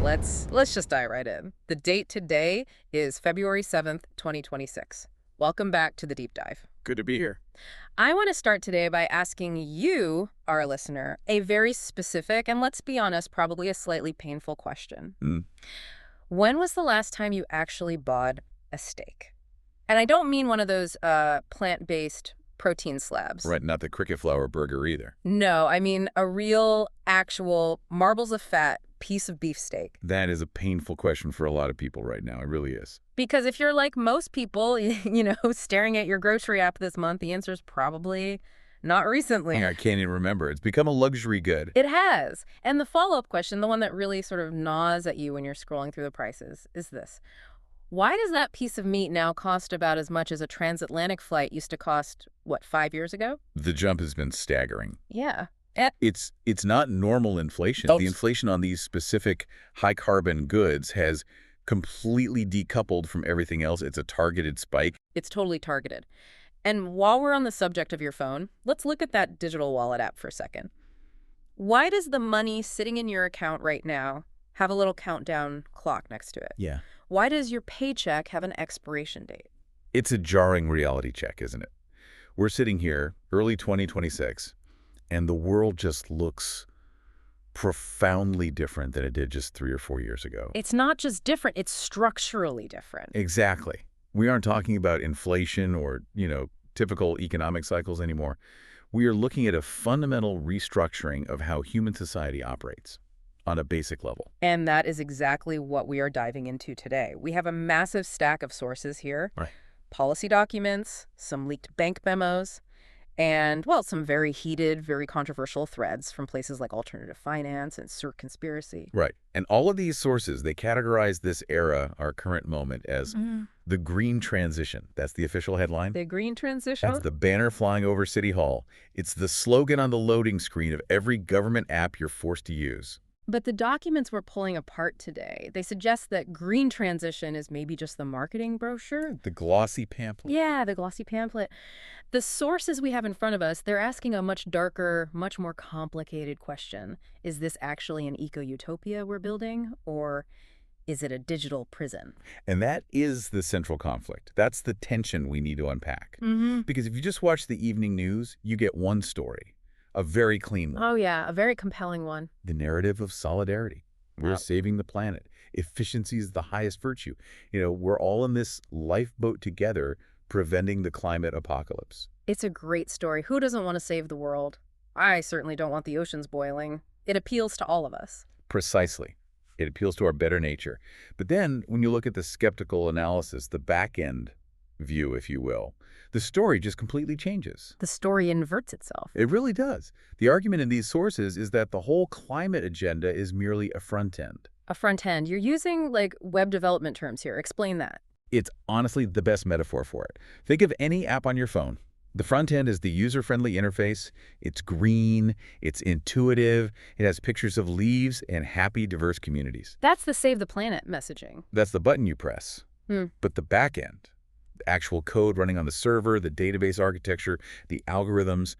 let's just dive right in. The date today is February 7th, 2026. Welcome back to the deep dive. Good to be here. I want to start today by asking you, our listener, a very specific and, let's be honest, probably a slightly painful question. When was the last time you actually bought a steak? And I don't mean one of those plant-based protein slabs. Right, not the cricket flour burger either. No, I mean a real, actual, marbles of fat piece of beef steak. That is a painful question for a lot of people right now. It really is. Because if you're like most people, staring at your grocery app this month, the answer is probably not recently. I can't even remember. It's become a luxury good. It has. And the follow-up question, the one that really sort of gnaws at you when you're scrolling through the prices, is this. Why does that piece of meat now cost about as much as a transatlantic flight used to cost, 5 years ago? The jump has been staggering. Yeah. It's not normal inflation. The inflation on these specific high-carbon goods has completely decoupled from everything else. It's a targeted spike. It's totally targeted. And while we're on the subject of your phone, let's look at that digital wallet app for a second. Why does the money sitting in your account right now have a little countdown clock next to it? Yeah. Why does your paycheck have an expiration date? It's a jarring reality check, isn't it? We're sitting here, early 2026, and the world just looks profoundly different than it did just 3 or 4 years ago. It's not just different, it's structurally different. Exactly. We aren't talking about inflation or, typical economic cycles anymore. We are looking at a fundamental restructuring of how human society operates on a basic level. And that is exactly what we are diving into today. We have a massive stack of sources here. Right. Policy documents, some leaked bank memos, and, some very heated, very controversial threads from places like Alternative Finance and Cert Conspiracy. Right. And all of these sources, they categorize this era, our current moment, as the green transition. That's the official headline. The green transition? That's the banner flying over City Hall. It's the slogan on the loading screen of every government app you're forced to use. But the documents we're pulling apart today, they suggest that green transition is maybe just the marketing brochure. The glossy pamphlet. Yeah, the glossy pamphlet. The sources we have in front of us, they're asking a much darker, much more complicated question. Is this actually an eco-utopia we're building, or is it a digital prison? And that is the central conflict. That's the tension we need to unpack. Because if you just watch the evening news, you get one story. A very clean one. Oh, yeah, a very compelling one. The narrative of solidarity. We're saving the planet. Efficiency is the highest virtue. We're all in this lifeboat together, preventing the climate apocalypse. It's a great story. Who doesn't want to save the world? I certainly don't want the oceans boiling. It appeals to all of us. Precisely. It appeals to our better nature. But then, when you look at the skeptical analysis, the back-end view, if you will, the story just completely changes. The story inverts itself. It really does. The argument in these sources is that the whole climate agenda is merely a front end. A front end. You're using, web development terms here. Explain that. It's honestly the best metaphor for it. Think of any app on your phone. The front end is the user-friendly interface. It's green, it's intuitive, it has pictures of leaves and happy, diverse communities. That's the Save the Planet messaging. That's the button you press. But the back end, the actual code running on the server, the database architecture, the algorithms,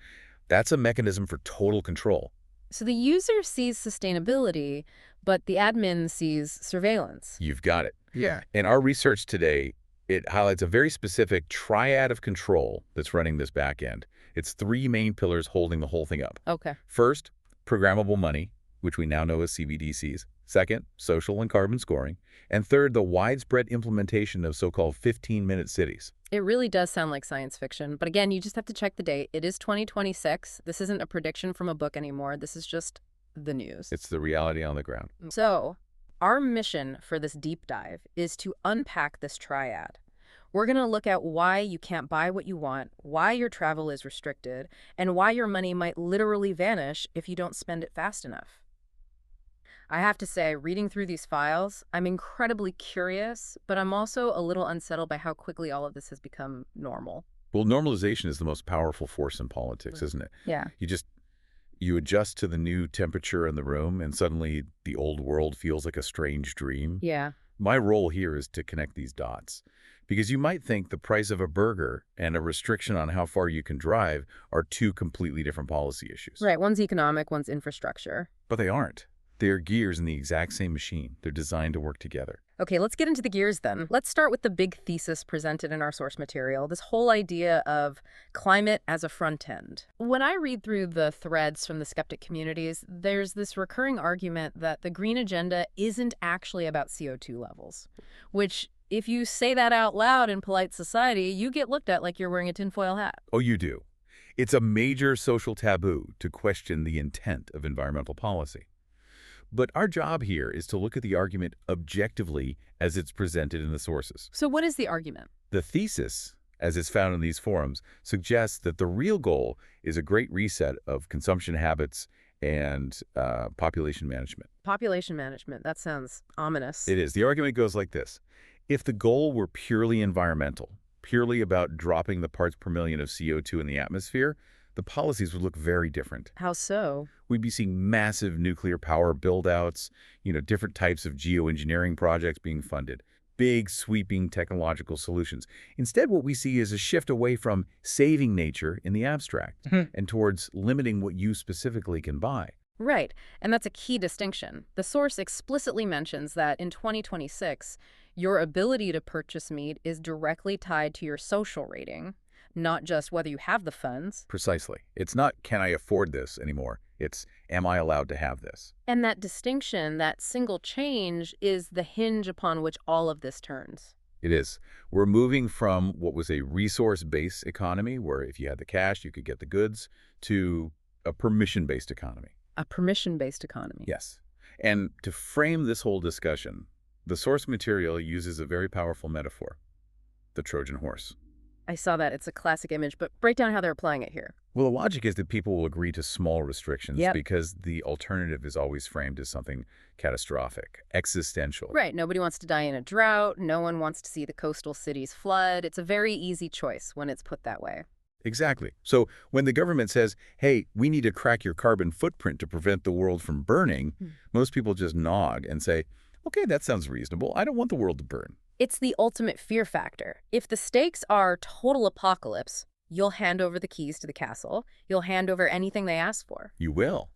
that's a mechanism for total control. So the user sees sustainability, but the admin sees surveillance. You've got it. Yeah. In our research today, it highlights a very specific triad of control that's running this back end. It's 3 main pillars holding the whole thing up. Okay. First, programmable money, which we now know as CBDCs. Second, social and carbon scoring. And third, the widespread implementation of so-called 15-minute cities. It really does sound like science fiction. But again, you just have to check the date. It is 2026. This isn't a prediction from a book anymore. This is just the news. It's the reality on the ground. So our mission for this deep dive is to unpack this triad. We're going to look at why you can't buy what you want, why your travel is restricted, and why your money might literally vanish if you don't spend it fast enough. I have to say, reading through these files, I'm incredibly curious, but I'm also a little unsettled by how quickly all of this has become normal. Well, normalization is the most powerful force in politics, isn't it? Yeah. You adjust to the new temperature in the room, and suddenly the old world feels like a strange dream. Yeah. My role here is to connect these dots. Because you might think the price of a burger and a restriction on how far you can drive are 2 completely different policy issues. Right. One's economic, one's infrastructure. But they aren't. They're gears in the exact same machine. They're designed to work together. Okay, let's get into the gears then. Let's start with the big thesis presented in our source material, this whole idea of climate as a front end. When I read through the threads from the skeptic communities, there's this recurring argument that the green agenda isn't actually about CO2 levels, which, if you say that out loud in polite society, you get looked at like you're wearing a tinfoil hat. Oh, you do. It's a major social taboo to question the intent of environmental policy. But our job here is to look at the argument objectively as it's presented in the sources. So what is the argument? The thesis, as is found in these forums, suggests that the real goal is a great reset of consumption habits and population management. Population management, that sounds ominous. It is. The argument goes like this. If the goal were purely environmental, purely about dropping the parts per million of CO2 in the atmosphere, the policies would look very different. How so? We'd be seeing massive nuclear power build-outs, different types of geoengineering projects being funded, big, sweeping technological solutions. Instead, what we see is a shift away from saving nature in the abstract and towards limiting what you specifically can buy. Right, and that's a key distinction. The source explicitly mentions that in 2026, your ability to purchase meat is directly tied to your social rating, not just whether you have the funds. Precisely. It's not, can I afford this anymore? It's, am I allowed to have this? And that distinction, that single change, is the hinge upon which all of this turns. It is. We're moving from what was a resource-based economy, where if you had the cash, you could get the goods, to a permission-based economy. A permission-based economy. Yes. And to frame this whole discussion, the source material uses a very powerful metaphor, the Trojan horse. I saw that. It's a classic image, but break down how they're applying it here. Well, the logic is that people will agree to small restrictions Yep. because the alternative is always framed as something catastrophic, existential. Right. Nobody wants to die in a drought. No one wants to see the coastal cities flood. It's a very easy choice when it's put that way. Exactly. So when the government says, hey, we need to crack your carbon footprint to prevent the world from burning, most people just nod and say, okay, that sounds reasonable. I don't want the world to burn. It's the ultimate fear factor. If the stakes are total apocalypse, you'll hand over the keys to the castle. You'll hand over anything they ask for. You will.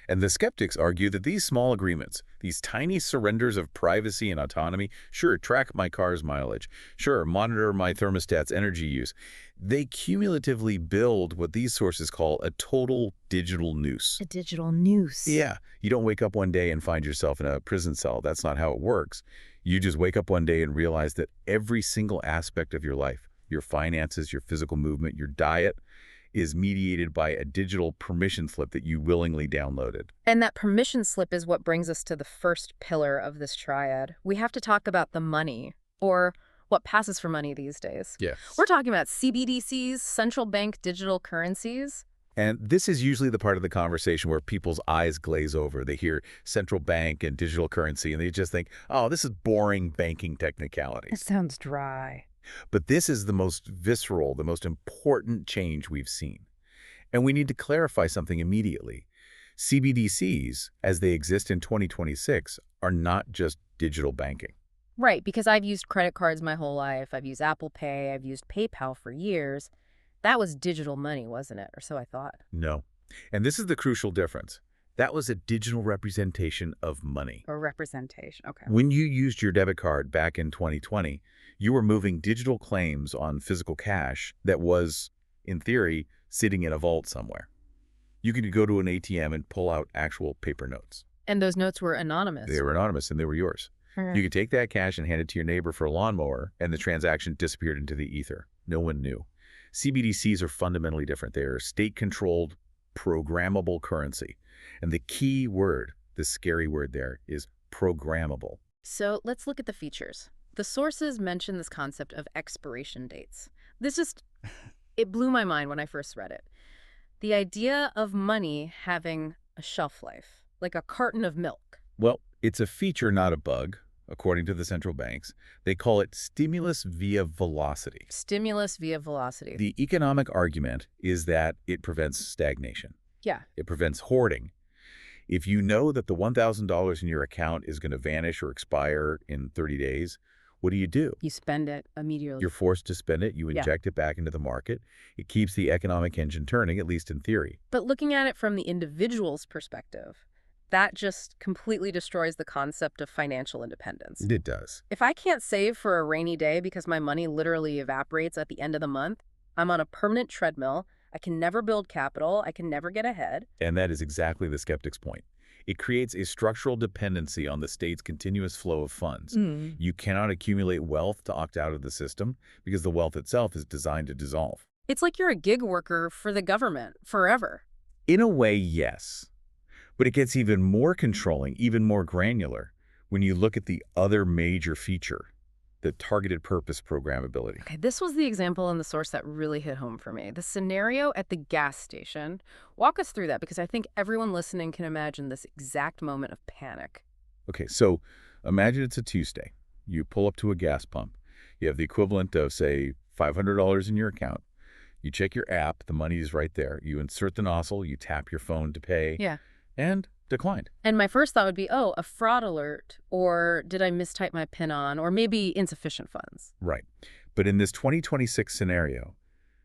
And the skeptics argue that these small agreements, these tiny surrenders of privacy and autonomy, sure, track my car's mileage, sure, monitor my thermostat's energy use, they cumulatively build what these sources call a total digital noose. A digital noose. Yeah. You don't wake up one day and find yourself in a prison cell. That's not how it works. You just wake up one day and realize that every single aspect of your life, your finances, your physical movement, your diet, is mediated by a digital permission slip that you willingly downloaded. And that permission slip is what brings us to the first pillar of this triad. We have to talk about the money, or what passes for money these days. Yes. We're talking about CBDCs, central bank digital currencies. And this is usually the part of the conversation where people's eyes glaze over. They hear central bank and digital currency, and they just think, oh, this is boring banking technicalities. It sounds dry. But this is the most visceral, the most important change we've seen. And we need to clarify something immediately. CBDCs, as they exist in 2026, are not just digital banking. Right, because I've used credit cards my whole life. I've used Apple Pay. I've used PayPal for years. That was digital money, wasn't it? Or so I thought. No. And this is the crucial difference. That was a digital representation of money. Or representation, okay. When you used your debit card back in 2020, you were moving digital claims on physical cash that was, in theory, sitting in a vault somewhere. You could go to an ATM and pull out actual paper notes. And those notes were anonymous. They were anonymous and they were yours. You could take that cash and hand it to your neighbor for a lawnmower, and the transaction disappeared into the ether. No one knew. CBDCs are fundamentally different. They are state-controlled, programmable currency. And the key word, the scary word there, is programmable. So let's look at the features. The sources mention this concept of expiration dates. It blew my mind when I first read it. The idea of money having a shelf life, like a carton of milk. Well, it's a feature, not a bug, according to the central banks. They call it stimulus via velocity. Stimulus via velocity. The economic argument is that it prevents stagnation. Yeah. It prevents hoarding. If you know that the $1,000 in your account is going to vanish or expire in 30 days, what do? You spend it immediately. You're forced to spend it. You inject it back into the market. It keeps the economic engine turning, at least in theory. But looking at it from the individual's perspective, That just completely destroys the concept of financial independence. It does. If I can't save for a rainy day because my money literally evaporates at the end of the month, I'm on a permanent treadmill. I can never build capital. I can never get ahead. And that is exactly the skeptic's point. It creates a structural dependency on the state's continuous flow of funds. You cannot accumulate wealth to opt out of the system because the wealth itself is designed to dissolve. It's like you're a gig worker for the government forever. In a way, yes. But it gets even more controlling, even more granular, when you look at the other major feature, the targeted purpose programmability. Okay, this was the example in the source that really hit home for me. The scenario at the gas station. Walk us through that because I think everyone listening can imagine this exact moment of panic. Okay, so imagine it's a Tuesday. You pull up to a gas pump. You have the equivalent of, say, $500 in your account. You check your app. The money is right there. You insert the nozzle. You tap your phone to pay. Yeah. And declined. And my first thought would be, oh, a fraud alert, or did I mistype my PIN on, or maybe insufficient funds. Right. But in this 2026 scenario,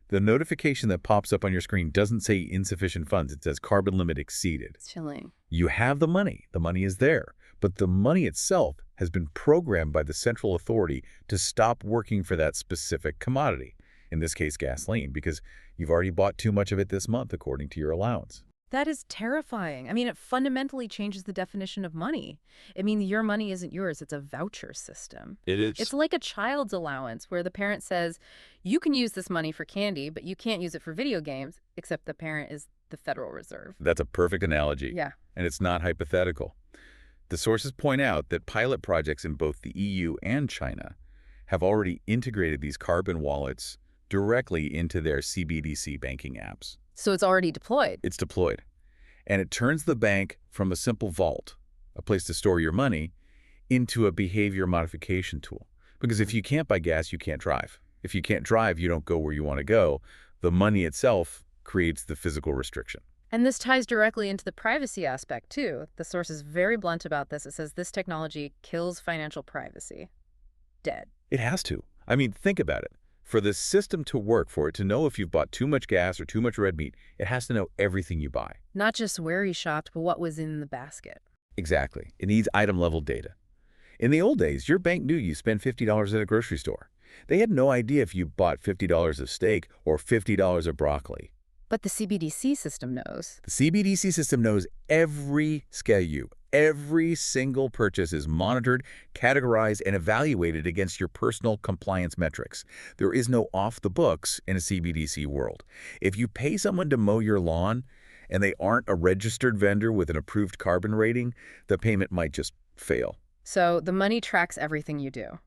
the notification that pops up on your screen doesn't say insufficient funds. It says carbon limit exceeded. It's chilling. You have the money. The money is there. But the money itself has been programmed by the central authority to stop working for that specific commodity, in this case gasoline, because you've already bought too much of it this month according to your allowance. That is terrifying. I mean, it fundamentally changes the definition of money. I mean, your money isn't yours. It's a voucher system. It is. It's like a child's allowance where the parent says, you can use this money for candy, but you can't use it for video games, except the parent is the Federal Reserve. That's a perfect analogy. Yeah. And it's not hypothetical. The sources point out that pilot projects in both the EU and China have already integrated these carbon wallets directly into their CBDC banking apps. So it's already deployed. It's deployed. And it turns the bank from a simple vault, a place to store your money, into a behavior modification tool. Because if you can't buy gas, you can't drive. If you can't drive, you don't go where you want to go. The money itself creates the physical restriction. And this ties directly into the privacy aspect, too. The source is very blunt about this. It says this technology kills financial privacy. Dead. It has to. I mean, think about it. For the system to work, for it to know if you've bought too much gas or too much red meat, it has to know everything you buy. Not just where you shopped, but what was in the basket. Exactly. It needs item-level data. In the old days, your bank knew you spent $50 at a grocery store. They had no idea if you bought $50 of steak or $50 of broccoli. But the CBDC system knows. The CBDC system knows every SKU. Every single purchase is monitored, categorized, and evaluated against your personal compliance metrics. There is no off-the-books in a CBDC world. If you pay someone to mow your lawn and they aren't a registered vendor with an approved carbon rating, the payment might just fail. So the money tracks everything you do,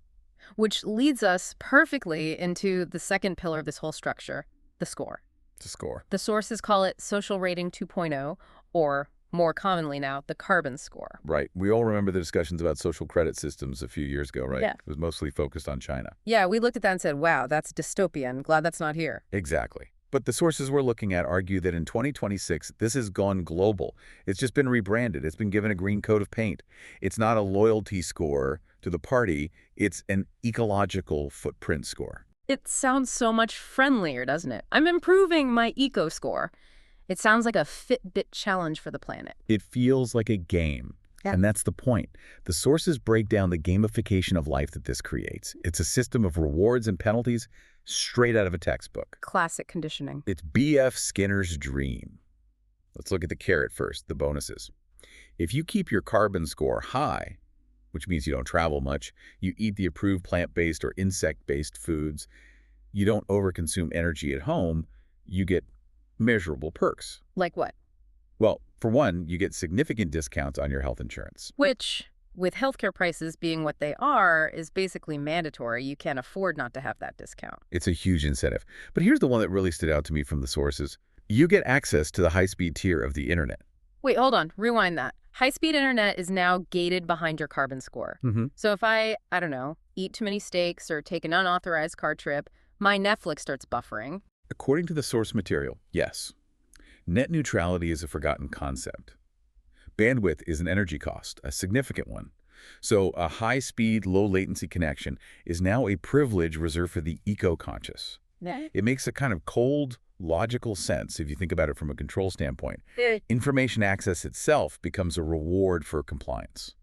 which leads us perfectly into the second pillar of this whole structure, the score. To score. The sources call it social rating 2.0, or more commonly now, the carbon score. Right. We all remember the discussions about social credit systems a few years ago, right? Yeah. It was mostly focused on China. Yeah, we looked at that and said, wow, that's dystopian. Glad that's not here. Exactly. But the sources we're looking at argue that in 2026, this has gone global. It's just been rebranded. It's been given a green coat of paint. It's not a loyalty score to the party. It's an ecological footprint score. It sounds so much friendlier, doesn't it? I'm improving my eco score. It sounds like a Fitbit challenge for the planet. It feels like a game. Yeah. And that's the point. The sources break down the gamification of life that this creates. It's a system of rewards and penalties straight out of a textbook. Classic conditioning. It's B.F. Skinner's dream. Let's look at the carrot first, the bonuses. If you keep your carbon score high, which means you don't travel much, you eat the approved plant-based or insect-based foods, you don't overconsume energy at home, you get measurable perks. Like what? Well, for one, you get significant discounts on your health insurance. Which, with healthcare prices being what they are, is basically mandatory. You can't afford not to have that discount. It's a huge incentive. But here's the one that really stood out to me from the sources. You get access to the high-speed tier of the internet. Wait, hold on. Rewind that. High-speed internet is now gated behind your carbon score. So if I don't know, eat too many steaks or take an unauthorized car trip, my Netflix starts buffering. According to the source material, yes. Net neutrality is a forgotten concept. Bandwidth is an energy cost, a significant one. So a high-speed, low-latency connection is now a privilege reserved for the eco-conscious. It makes a kind of cold, logical sense if you think about it from a control standpoint. Eh, Information access itself becomes a reward for compliance.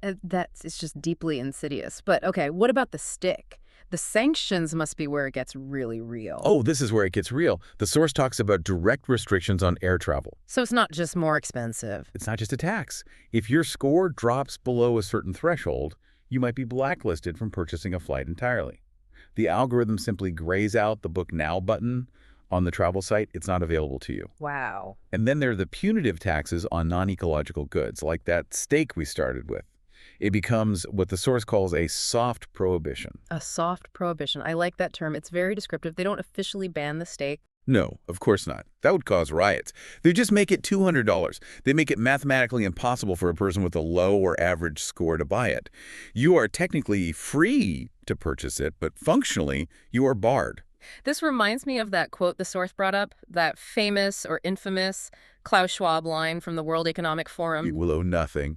it's just deeply insidious. But okay, what about the stick? The sanctions must be where it gets really real. Oh, this is where it gets real. The source talks about direct restrictions on air travel. So it's not just more expensive. It's not just a tax. If your score drops below a certain threshold, you might be blacklisted from purchasing a flight entirely. The algorithm simply grays out the Book Now button on the travel site. It's not available to you. Wow. And then there are the punitive taxes on non-ecological goods, like that steak we started with. It becomes what the source calls a soft prohibition. A soft prohibition. I like that term. It's very descriptive. They don't officially ban the steak. No, of course not. That would cause riots. They just make it $200. They make it mathematically impossible for a person with a low or average score to buy it. You are technically free to purchase it, but functionally, you are barred. This reminds me of that quote the source brought up, that famous or infamous Klaus Schwab line from the World Economic You Forum, will owe nothing.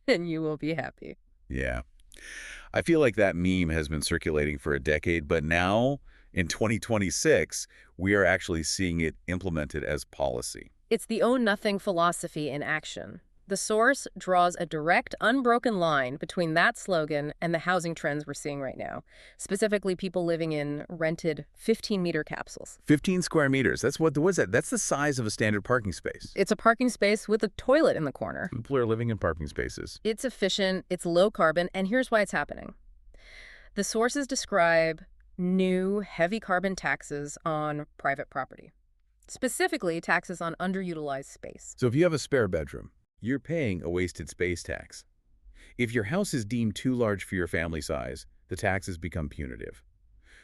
and you will be happy. Yeah. I feel like that meme has been circulating for a decade, but now, in 2026, we are actually seeing it implemented as policy. It's the own nothing philosophy in action. The source draws a direct, unbroken line between that slogan and the housing trends we're seeing right now, specifically people living in rented 15-meter capsules. 15 square meters. What is that? That's the size of a standard parking space. It's a parking space with a toilet in the corner. People are living in parking spaces. It's efficient, it's low carbon, and here's why it's happening. The sources describe new heavy carbon taxes on private property, specifically taxes on underutilized space. So if you have a spare bedroom, you're paying a wasted space tax. If your house is deemed too large for your family size, the taxes become punitive.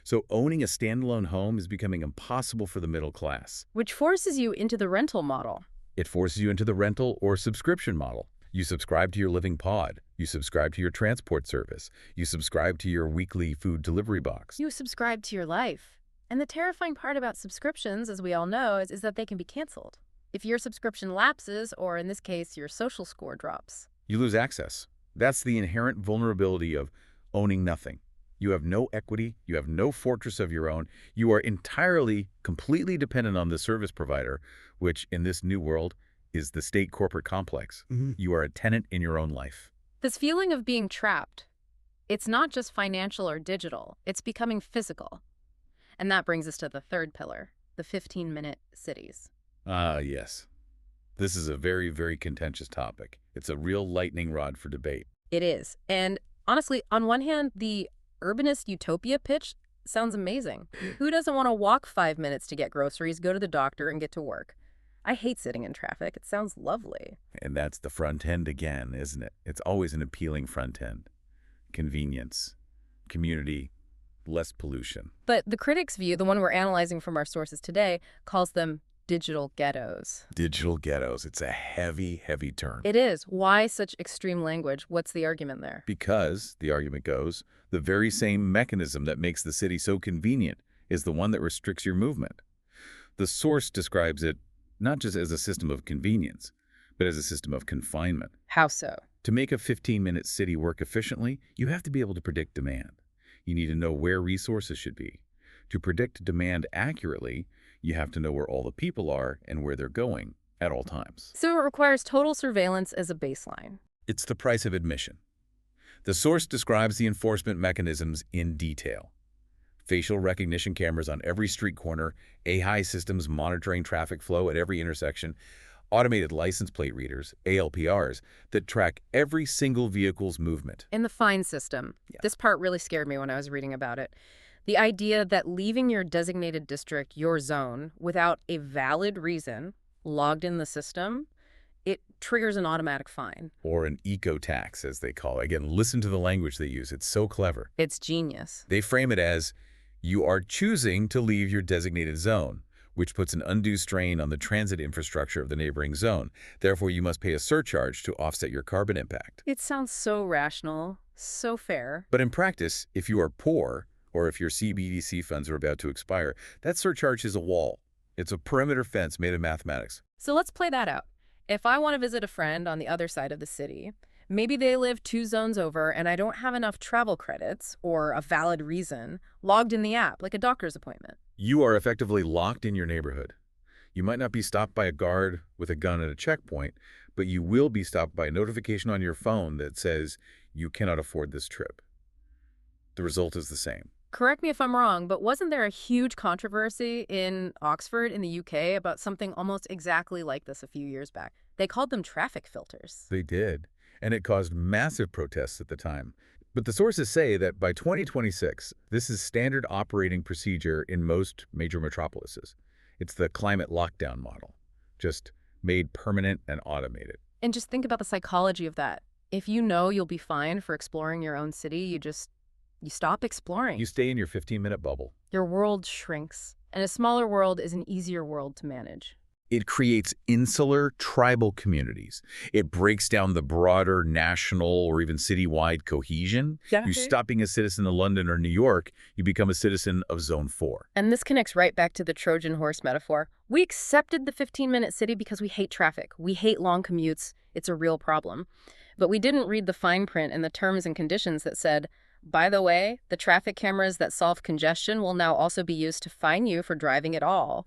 So owning a standalone home is becoming impossible for the middle class. Which forces you into the rental model. It forces you into the rental or subscription model. You subscribe to your living pod. You subscribe to your transport service. You subscribe to your weekly food delivery box. You subscribe to your life. And the terrifying part about subscriptions, as we all know, is that they can be canceled. If your subscription lapses, or in this case, your social score drops. You lose access. That's the inherent vulnerability of owning nothing. You have no equity. You have no fortress of your own. You are entirely, completely dependent on the service provider, which in this new world is the state corporate complex. You are a tenant in your own life. This feeling of being trapped, it's not just financial or digital, it's becoming physical. And that brings us to the third pillar, the 15-minute cities. Ah, yes. This is a very, very contentious topic. It's a real lightning rod for debate. It is. And honestly, on one hand, the urbanist utopia pitch sounds amazing. Who doesn't want to walk 5 minutes to get groceries, go to the doctor, and get to work? I hate sitting in traffic. It sounds lovely. And that's the front end again, isn't it? It's always an appealing front end. Convenience, community, less pollution. But the critics' view, the one we're analyzing from our sources today, calls them digital ghettos. Digital ghettos. It's a heavy, heavy term. It is. Why such extreme language? What's the argument there? Because, the argument goes, the very same mechanism that makes the city so convenient is the one that restricts your movement. The source describes it not just as a system of convenience, but as a system of confinement. How so? To make a 15-minute city work efficiently, you have to be able to predict demand. You need to know where resources should be. To predict demand accurately, you have to know where all the people are and where they're going at all times. So it requires total surveillance as a baseline. It's the price of admission. The source describes the enforcement mechanisms in detail. Facial recognition cameras on every street corner, AI systems monitoring traffic flow at every intersection, automated license plate readers, ALPRs, that track every single vehicle's movement. In the fine system. Yeah. This part really scared me when I was reading about it. The idea that leaving your designated district, your zone, without a valid reason logged in the system, it triggers an automatic fine. Or an eco-tax, as they call it. Again, listen to the language they use. It's so clever. It's genius. They frame it as, you are choosing to leave your designated zone, which puts an undue strain on the transit infrastructure of the neighboring zone. Therefore, you must pay a surcharge to offset your carbon impact. It sounds so rational, so fair. But in practice, if you are poor, or if your CBDC funds are about to expire, that surcharge is a wall. It's a perimeter fence made of mathematics. So let's play that out. If I want to visit a friend on the other side of the city, Maybe they live 2 zones over and I don't have enough travel credits or a valid reason logged in the app, like a doctor's appointment. You are effectively locked in your neighborhood. You might not be stopped by a guard with a gun at a checkpoint, but you will be stopped by a notification on your phone that says you cannot afford this trip. The result is the same. Correct me if I'm wrong, but wasn't there a huge controversy in Oxford in the UK about something almost exactly like this a few years back? They called them traffic filters. They did, and it caused massive protests at the time. But the sources say that by 2026, this is standard operating procedure in most major metropolises. It's the climate lockdown model, just made permanent and automated. And just think about the psychology of that. If you know you'll be fine for exploring your own city, you stop exploring. You stay in your 15-minute bubble. Your world shrinks, and a smaller world is an easier world to manage. It creates insular tribal communities. It breaks down the broader national or even citywide cohesion. Yeah. You stop being a citizen of London or New York, you become a citizen of Zone 4. And this connects right back to the Trojan horse metaphor. We accepted the 15-minute city because we hate traffic. We hate long commutes. It's a real problem. But we didn't read the fine print in the terms and conditions that said, by the way, the traffic cameras that solve congestion will now also be used to fine you for driving at all.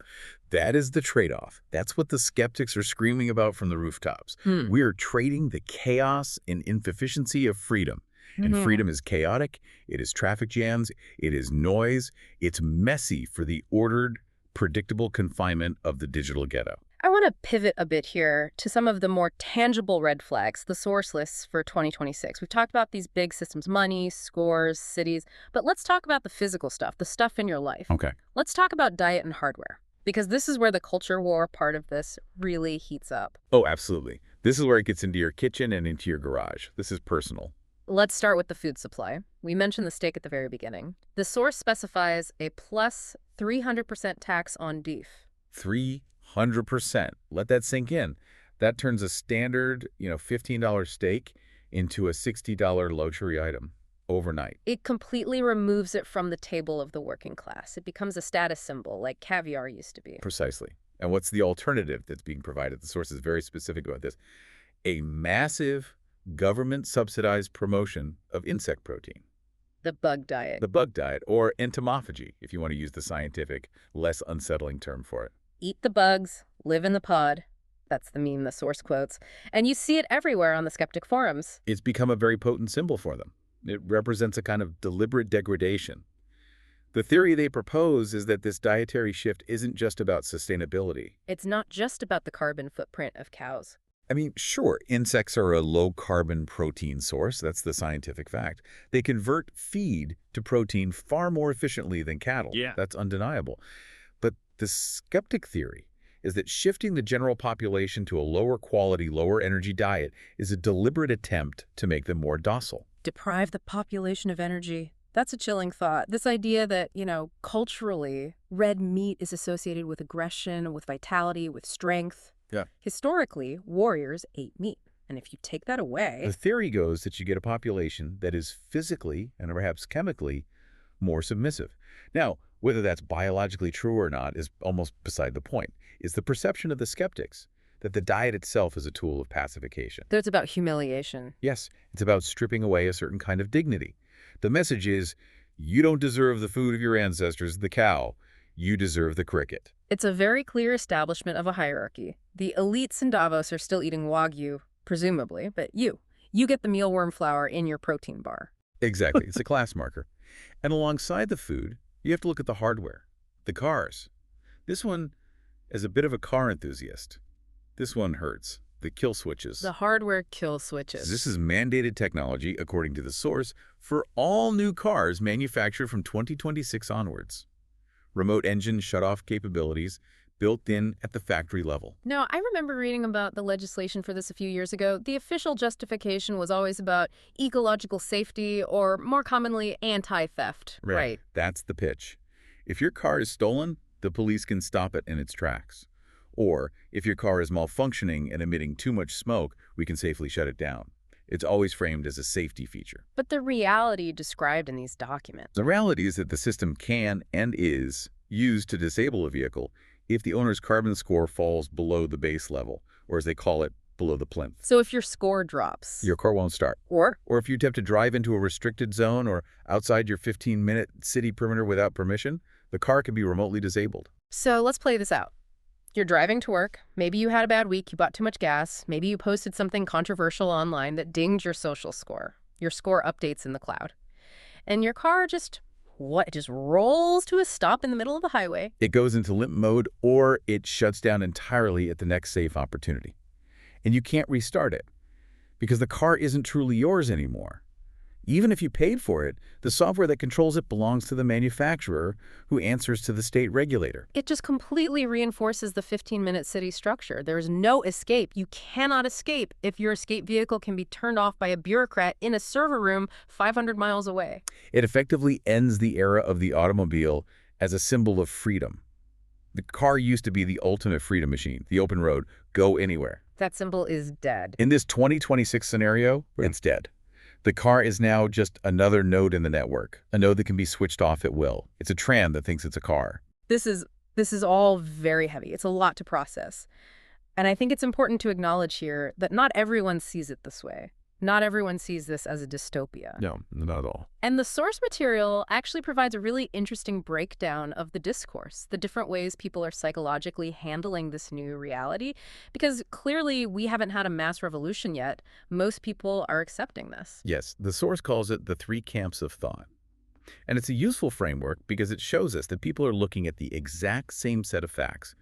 That is the trade-off. That's what the skeptics are screaming about from the rooftops. We are trading the chaos and inefficiency of freedom. And freedom is chaotic, it is traffic jams, it is noise, it's messy for the ordered, predictable confinement of the digital ghetto. I want to pivot a bit here to some of the more tangible red flags, the source lists for 2026. We've talked about these big systems, money, scores, cities, but let's talk about the physical stuff, the stuff in your life. Okay. Let's talk about diet and hardware, because this is where the culture war part of this really heats up. Oh, absolutely. This is where it gets into your kitchen and into your garage. This is personal. Let's start with the food supply. We mentioned the steak at the very beginning. The source specifies a plus 300% tax on beef. 300%. Let that sink in. That turns a standard, $15 steak into a $60 luxury item overnight. It completely removes it from the table of the working class. It becomes a status symbol, like caviar used to be. Precisely. And what's the alternative that's being provided? The source is very specific about this. A massive government-subsidized promotion of insect protein. The bug diet. The bug diet, or entomophagy, if you want to use the scientific, less unsettling term for it. Eat the bugs, live in the pod. That's the meme the source quotes. And you see it everywhere on the skeptic forums. It's become a very potent symbol for them. It represents a kind of deliberate degradation. The theory they propose is that this dietary shift isn't just about sustainability. It's not just about the carbon footprint of cows. I mean, sure, insects are a low-carbon protein source. That's the scientific fact. They convert feed to protein far more efficiently than cattle. Yeah. That's undeniable. But the skeptic theory is that shifting the general population to a lower quality, lower energy diet is a deliberate attempt to make them more docile. Deprive the population of energy. That's a chilling thought. This idea that, culturally, red meat is associated with aggression, with vitality, with strength. Yeah. Historically, warriors ate meat. And if you take that away... The theory goes that you get a population that is physically and perhaps chemically more submissive. Now, whether that's biologically true or not is almost beside the point. It's the perception of the skeptics that the diet itself is a tool of pacification. That it's about humiliation. Yes, it's about stripping away a certain kind of dignity. The message is, you don't deserve the food of your ancestors, the cow. You deserve the cricket. It's a very clear establishment of a hierarchy. The elites in Davos are still eating Wagyu, presumably, but you get the mealworm flour in your protein bar. Exactly. It's a class marker. And alongside the food, you have to look at the hardware, the cars. This one, as a bit of a car enthusiast, this one hurts. The kill switches. The hardware kill switches. This is mandated technology, according to the source, for all new cars manufactured from 2026 onwards. Remote engine shutoff capabilities built in at the factory level. Now, I remember reading about the legislation for this a few years ago. The official justification was always about ecological safety or, more commonly, anti-theft. Right. That's the pitch. If your car is stolen, the police can stop it in its tracks. Or, if your car is malfunctioning and emitting too much smoke, we can safely shut it down. It's always framed as a safety feature. But the reality described in these documents... The reality is that the system can and is used to disable a vehicle if the owner's carbon score falls below the base level, or as they call it, below the plinth. So if your score drops. Your car won't start. Or? Or if you attempt to drive into a restricted zone or outside your 15-minute city perimeter without permission, the car can be remotely disabled. So let's play this out. You're driving to work. Maybe you had a bad week, you bought too much gas. Maybe you posted something controversial online that dinged your social score. Your score updates in the cloud. And your car just rolls to a stop in the middle of the highway. It goes into limp mode or it shuts down entirely at the next safe opportunity. And you can't restart it because the car isn't truly yours anymore. Even if you paid for it, the software that controls it belongs to the manufacturer who answers to the state regulator. It just completely reinforces the 15-minute city structure. There is no escape. You cannot escape if your escape vehicle can be turned off by a bureaucrat in a server room 500 miles away. It effectively ends the era of the automobile as a symbol of freedom. The car used to be the ultimate freedom machine, the open road, go anywhere. That symbol is dead. In this 2026 scenario, it's dead. The car is now just another node in the network, a node that can be switched off at will. It's a tram that thinks it's a car. This is all very heavy. It's a lot to process. And I think it's important to acknowledge here that not everyone sees it this way. Not everyone sees this as a dystopia. No, not at all. And the source material actually provides a really interesting breakdown of the discourse, the different ways people are psychologically handling this new reality, because clearly we haven't had a mass revolution yet. Most people are accepting this. Yes, the source calls it the 3 camps of thought. And it's a useful framework because it shows us that people are looking at the exact same set of facts,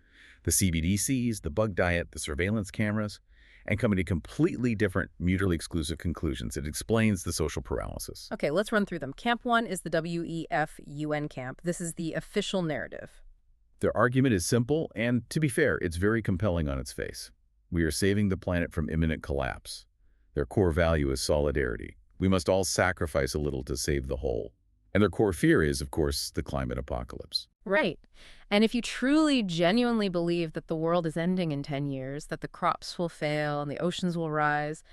the CBDCs, the bug diet, the surveillance cameras, and coming to completely different, mutually exclusive conclusions. It explains the social paralysis. Okay, let's run through them. Camp 1 is the WEF UN camp. This is the official narrative. Their argument is simple, and to be fair, it's very compelling on its face. We are saving the planet from imminent collapse. Their core value is solidarity. We must all sacrifice a little to save the whole. And their core fear is, of course, the climate apocalypse. Right. And if you truly, genuinely believe that the world is ending in 10 years, that the crops will fail and the oceans will rise,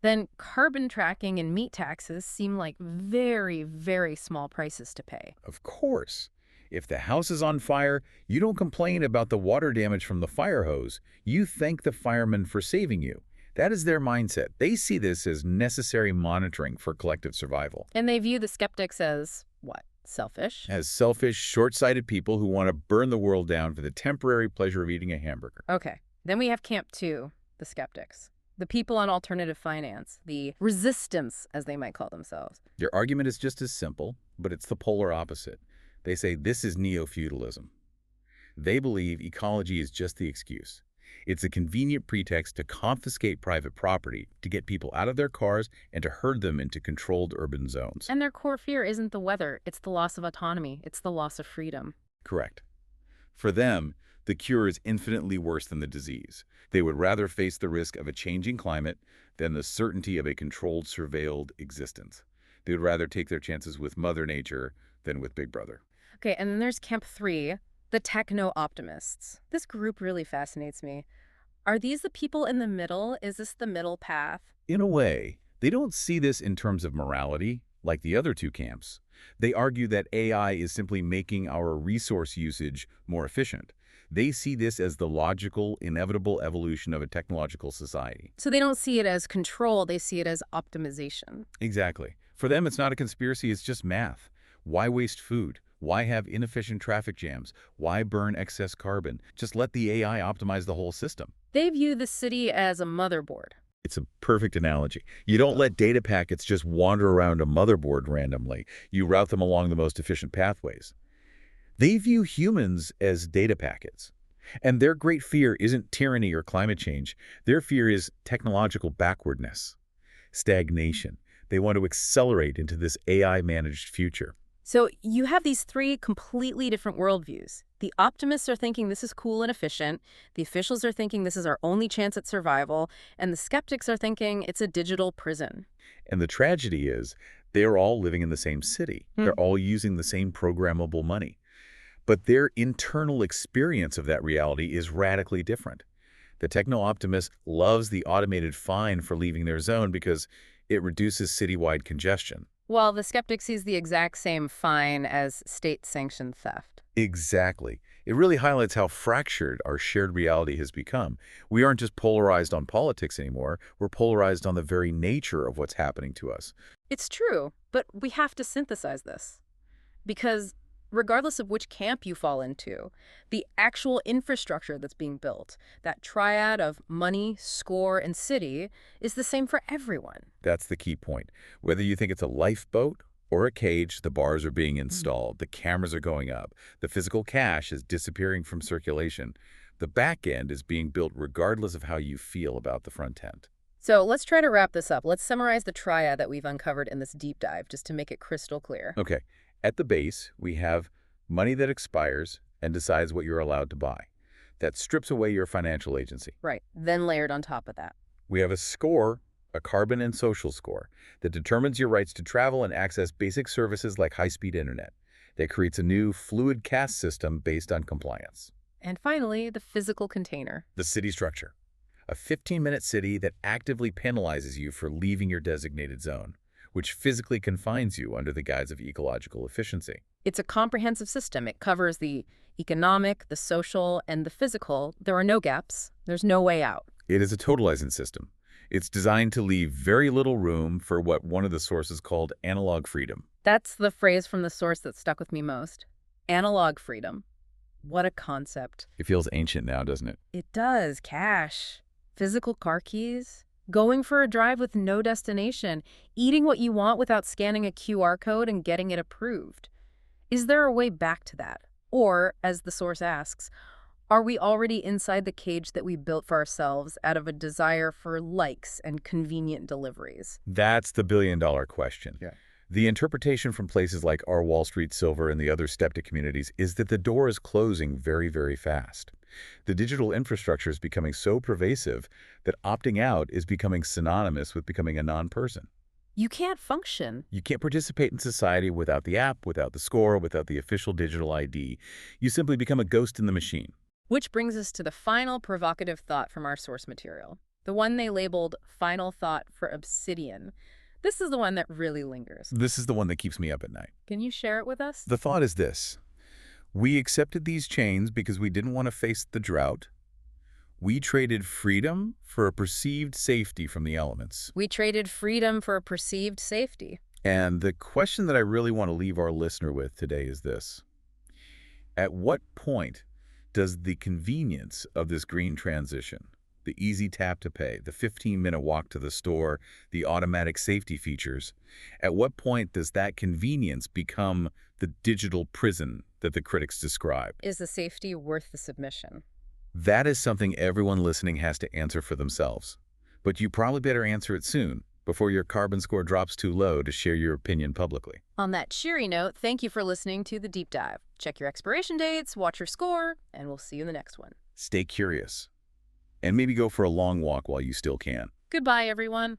then carbon tracking and meat taxes seem like very, very small prices to pay. Of course. If the house is on fire, you don't complain about the water damage from the fire hose. You thank the firemen for saving you. That is their mindset. They see this as necessary monitoring for collective survival. And they view the skeptics as, what, selfish? As selfish, short-sighted people who want to burn the world down for the temporary pleasure of eating a hamburger. Okay. Then we have Camp 2, the skeptics. The people on alternative finance, the resistance, as they might call themselves. Their argument is just as simple, but it's the polar opposite. They say this is Neo-Feudalism. They believe ecology is just the excuse. It's a convenient pretext to confiscate private property, to get people out of their cars, and to herd them into controlled urban zones. And their core fear isn't the weather, it's the loss of autonomy, it's the loss of freedom. Correct. For them, the cure is infinitely worse than the disease. They would rather face the risk of a changing climate than the certainty of a controlled, surveilled existence. They would rather take their chances with Mother Nature than with Big Brother. Okay, and then there's Camp 3, the techno-optimists. This group really fascinates me. Are these the people in the middle? Is this the middle path? In a way, they don't see this in terms of morality, like the other 2 camps. They argue that AI is simply making our resource usage more efficient. They see this as the logical, inevitable evolution of a technological society. So they don't see it as control, they see it as optimization. Exactly. For them, it's not a conspiracy, it's just math. Why waste food? Why have inefficient traffic jams? Why burn excess carbon? Just let the AI optimize the whole system. They view the city as a motherboard. It's a perfect analogy. You don't let data packets just wander around a motherboard randomly. You route them along the most efficient pathways. They view humans as data packets. And their great fear isn't tyranny or climate change. Their fear is technological backwardness, stagnation. They want to accelerate into this AI-managed future. So you have these 3 completely different worldviews. The optimists are thinking this is cool and efficient, the officials are thinking this is our only chance at survival, and the skeptics are thinking it's a digital prison. And the tragedy is, they're all living in the same city. They're all using the same programmable money. But their internal experience of that reality is radically different. The techno-optimist loves the automated fine for leaving their zone because it reduces citywide congestion. While the skeptic sees the exact same fine as state-sanctioned theft. Exactly. It really highlights how fractured our shared reality has become. We aren't just polarized on politics anymore, we're polarized on the very nature of what's happening to us. It's true, but we have to synthesize this. Because regardless of which camp you fall into, the actual infrastructure that's being built, that triad of money, score, and city, is the same for everyone. That's the key point. Whether you think it's a lifeboat or a cage, the bars are being installed, the cameras are going up, the physical cash is disappearing from circulation. The back end is being built regardless of how you feel about the front end. So let's try to wrap this up. Let's summarize the triad that we've uncovered in this deep dive, just to make it crystal clear. Okay, at the base, we have money that expires and decides what you're allowed to buy. That strips away your financial agency. Right. Then layered on top of that. We have a score, a carbon and social score, that determines your rights to travel and access basic services like high-speed internet. That creates a new fluid caste system based on compliance. And finally, the physical container. The city structure, a 15-minute city that actively penalizes you for leaving your designated zone, which physically confines you under the guise of ecological efficiency. It's a comprehensive system. It covers the economic, the social, and the physical. There are no gaps. There's no way out. It is a totalizing system. It's designed to leave very little room for what one of the sources called analog freedom. That's the phrase from the source that stuck with me most. Analog freedom. What a concept. It feels ancient now, doesn't it? It does. Cash. Physical car keys. Going for a drive with no destination. Eating what you want without scanning a QR code and getting it approved. Is there a way back to that? Or, as the source asks, are we already inside the cage that we built for ourselves out of a desire for likes and convenient deliveries? That's the billion-dollar question. Yeah. The interpretation from places like our Wall Street Silver and the other skeptic communities is that the door is closing very, very fast. The digital infrastructure is becoming so pervasive that opting out is becoming synonymous with becoming a non-person. You can't function. You can't participate in society without the app, without the score, without the official digital ID. You simply become a ghost in the machine. Which brings us to the final provocative thought from our source material. The one they labeled Final Thought for Obsidian. This is the one that really lingers. This is the one that keeps me up at night. Can you share it with us? The thought is this. We accepted these chains because we didn't want to face the drought. We traded freedom for a perceived safety from the elements. We traded freedom for a perceived safety. And the question that I really want to leave our listener with today is this. At what point does the convenience of this green transition, the easy tap to pay, the 15-minute walk to the store, the automatic safety features, at what point does that convenience become the digital prison that the critics describe? Is the safety worth the submission? That is something everyone listening has to answer for themselves. But you probably better answer it soon, before your carbon score drops too low to share your opinion publicly. On that cheery note, thank you for listening to The Deep Dive. Check your expiration dates, watch your score, and we'll see you in the next one. Stay curious. And maybe go for a long walk while you still can. Goodbye, everyone.